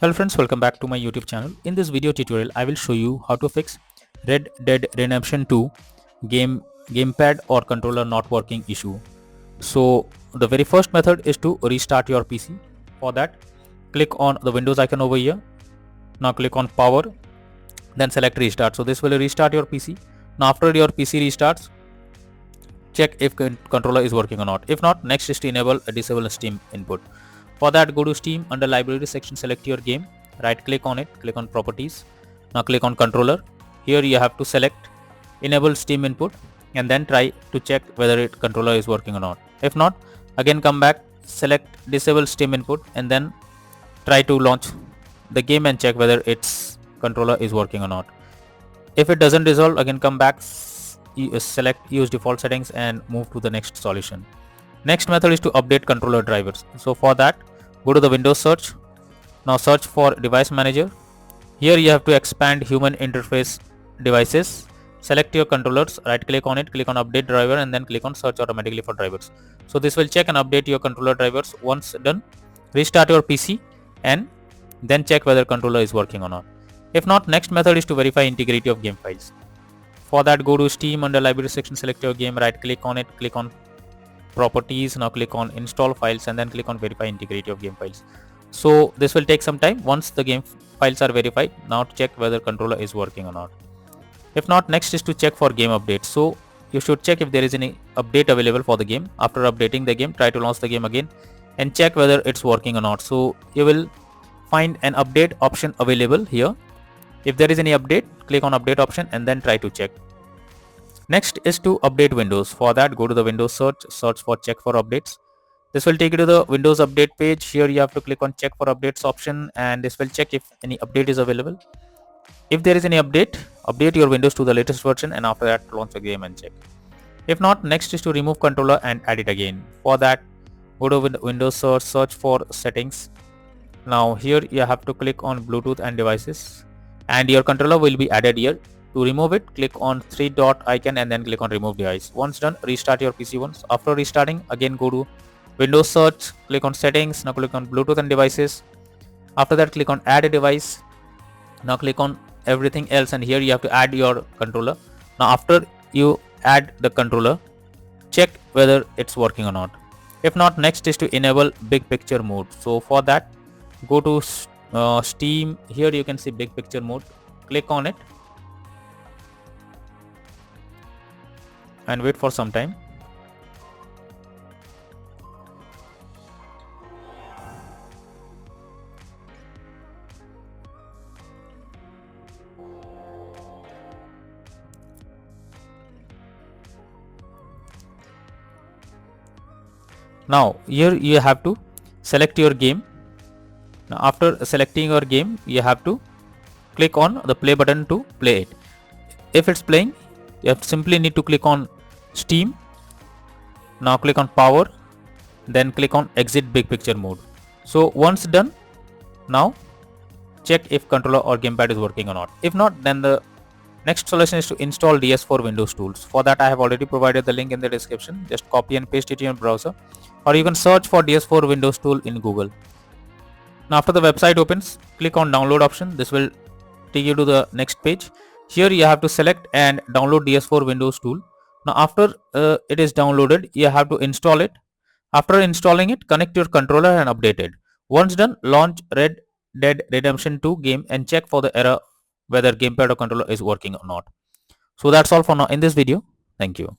Hello friends, welcome back to my YouTube channel. In this video tutorial, I will show you how to fix Red Dead Redemption 2 gamepad or controller not working issue. So the very first method is to restart your PC. For that, click on the Windows icon over here. Now click on power, then select restart. So this will restart your PC. Now after your PC restarts, check if controller is working or not. If not, next is to enable a disable Steam input. For that, go to Steam. Under library section, select your game, right click on it, click on properties. Now click on controller. Here you have to select enable Steam input and then try to check whether it controller is working or not. If not, again come back, select disable Steam input and then try to launch the game and check whether its controller is working or not. If it doesn't resolve, again come back, select use default settings and move to the next solution. Next method is to update controller drivers. So for that, go to the Windows search. Now search for device manager. Here you have to expand human interface devices. Select your controllers, right click on it, click on update driver and then click on search automatically for drivers. So this will check and update your controller drivers. Once done, restart your PC and then check whether controller is working or not. If not, next method is to verify integrity of game files. For that, go to Steam. Under library section, select your game, right click on it, click on properties. Now click on install files and then click on verify integrity of game files. So this will take some time. Once the game files are verified, now to check whether controller is working or not. If not, next is to check for game updates. So you should check if there is any update available for the game. After updating the game, try to launch the game again and check whether it's working or not. So you will find an update option available here. If there is any update, click on update option and then try to check. Next is to update Windows. For that, go to the Windows search for check for updates. This will take you to the Windows update page. Here you have to click on check for updates option and this will check if any update is available. If there is any update, update your Windows to the latest version and after that launch the game and check. If not, next is to remove controller and add it again. For that, go to Windows search for settings. Now here you have to click on Bluetooth and devices and your controller will be added here. To remove it, click on 3-dot icon and then click on remove device. Once done, restart your PC once. After restarting, again go to Windows search, click on settings, now click on Bluetooth and devices. After that, click on add a device. Now click on everything else and here you have to add your controller. Now after you add the controller, check whether it's working or not. If not, next is to enable big picture mode. So for that, go to Steam. Here you can see big picture mode. Click on it and wait for some time. Now here you have to select your game. Now after selecting your game, you have to click on the play button to play it. If it's playing, you simply need to click on Steam. Now click on power, then click on exit big picture mode. So once done, now check if controller or gamepad is working or not. If not, then the next solution is to install DS4 Windows tools. For that, I have already provided the link in the description. Just copy and paste it in your browser or you can search for DS4 Windows tool in Google. Now after the website opens, click on download option. This will take you to the next page. Here you have to select and download DS4 Windows tool. Now after it is downloaded, you have to install it. After installing it, connect your controller and update it. Once done, launch Red Dead Redemption 2 game and check for the error whether gamepad or controller is working or not. So that's all for now in this video. Thank you.